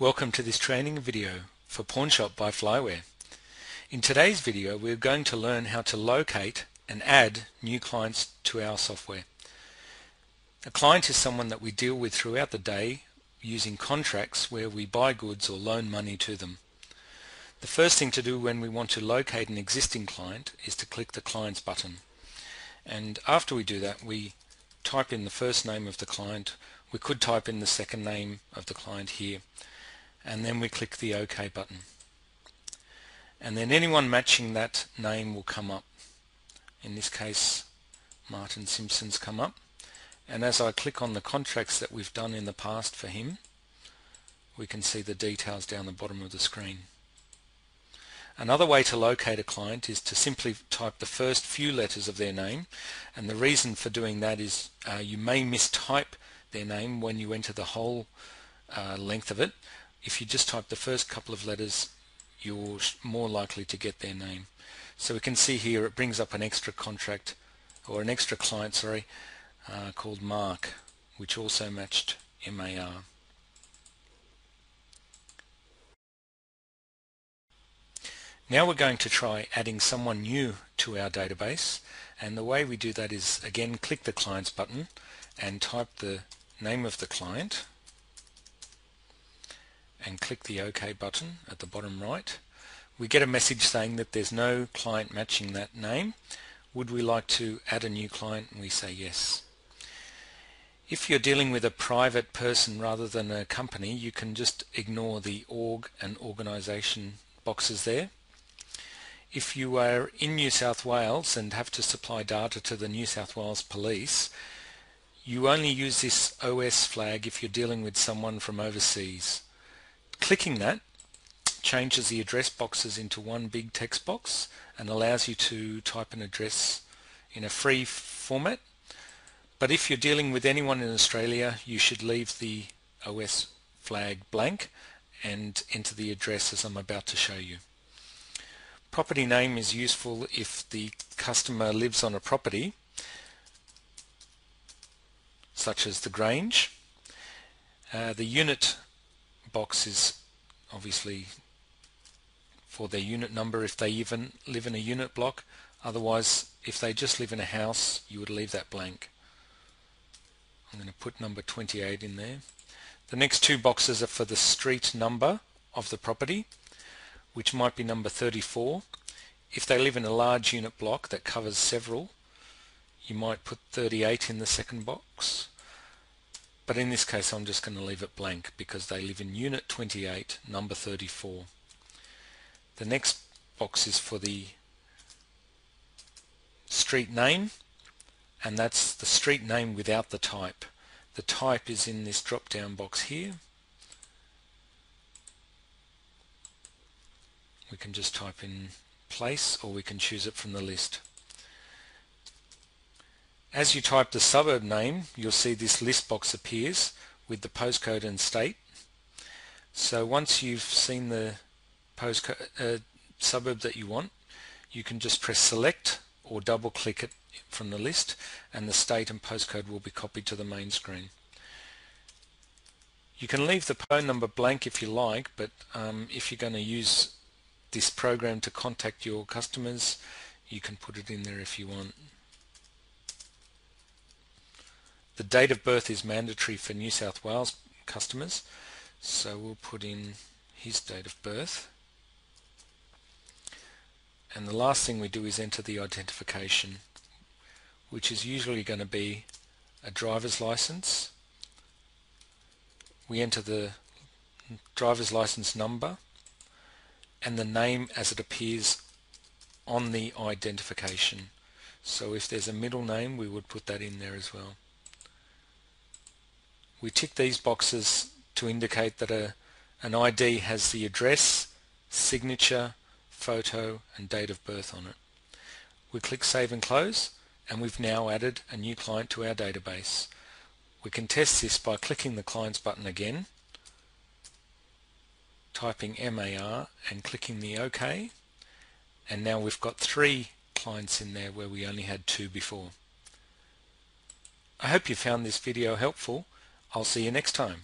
Welcome to this training video for PawnShop by Flyware. In today's video we're going to learn how to locate and add new clients to our software. A client is someone that we deal with throughout the day using contracts where we buy goods or loan money to them. The first thing to do when we want to locate an existing client is to click the Clients button. And after we do that, we type in the first name of the client. We could type in the second name of the client here. And then we click the OK button. And then anyone matching that name will come up. In this case, Martin Simpson's come up. And as I click on the contracts that we've done in the past for him, we can see the details down the bottom of the screen. Another way to locate a client is to simply type the first few letters of their name, and the reason for doing that is you may mistype their name when you enter the whole length of it. If you just type the first couple of letters, you're more likely to get their name. So we can see here it brings up an extra contract, or an extra client, called Mark, which also matched MAR. Now we're going to try adding someone new to our database, and the way we do that is again click the Clients button and type the name of the client and click the OK button at the bottom right. We get a message saying that there's no client matching that name. Would we like to add a new client? And we say yes. If you're dealing with a private person rather than a company, you can just ignore the org and organization boxes there. If you are in New South Wales and have to supply data to the New South Wales Police, you only use this OS flag if you're dealing with someone from overseas. Clicking that changes the address boxes into one big text box and allows you to type an address in a free format. But if you're dealing with anyone in Australia, you should leave the OS flag blank and enter the address as I'm about to show you. Property name is useful if the customer lives on a property such as the Grange. The unit box is obviously for their unit number if they even live in a unit block. Otherwise, if they just live in a house, you would leave that blank. I'm going to put number 28 in there. The next two boxes are for the street number of the property, which might be number 34. If they live in a large unit block that covers several, you might put 38 in the second box. But in this case I'm just going to leave it blank because they live in unit 28, number 34. The next box is for the street name, and that's the street name without the type. The type is in this drop down box here. We can just type in place, or we can choose it from the list. As you type the suburb name, you'll see this list box appears with the postcode and state. So once you've seen the postcode suburb that you want, you can just press select or double click it from the list, and the state and postcode will be copied to the main screen. You can leave the phone number blank if you like, but if you're going to use this program to contact your customers, you can put it in there if you want. The date of birth is mandatory for New South Wales customers, so we'll put in his date of birth. And the last thing we do is enter the identification, which is usually going to be a driver's license. We enter the driver's license number and the name as it appears on the identification. So if there's a middle name, we would put that in there as well. We tick these boxes to indicate that an ID has the address, signature, photo and date of birth on it. We click Save and Close, and we've now added a new client to our database. We can test this by clicking the Clients button again, typing MAR and clicking the OK, and now we've got 3 clients in there where we only had 2 before. I hope you found this video helpful. I'll see you next time.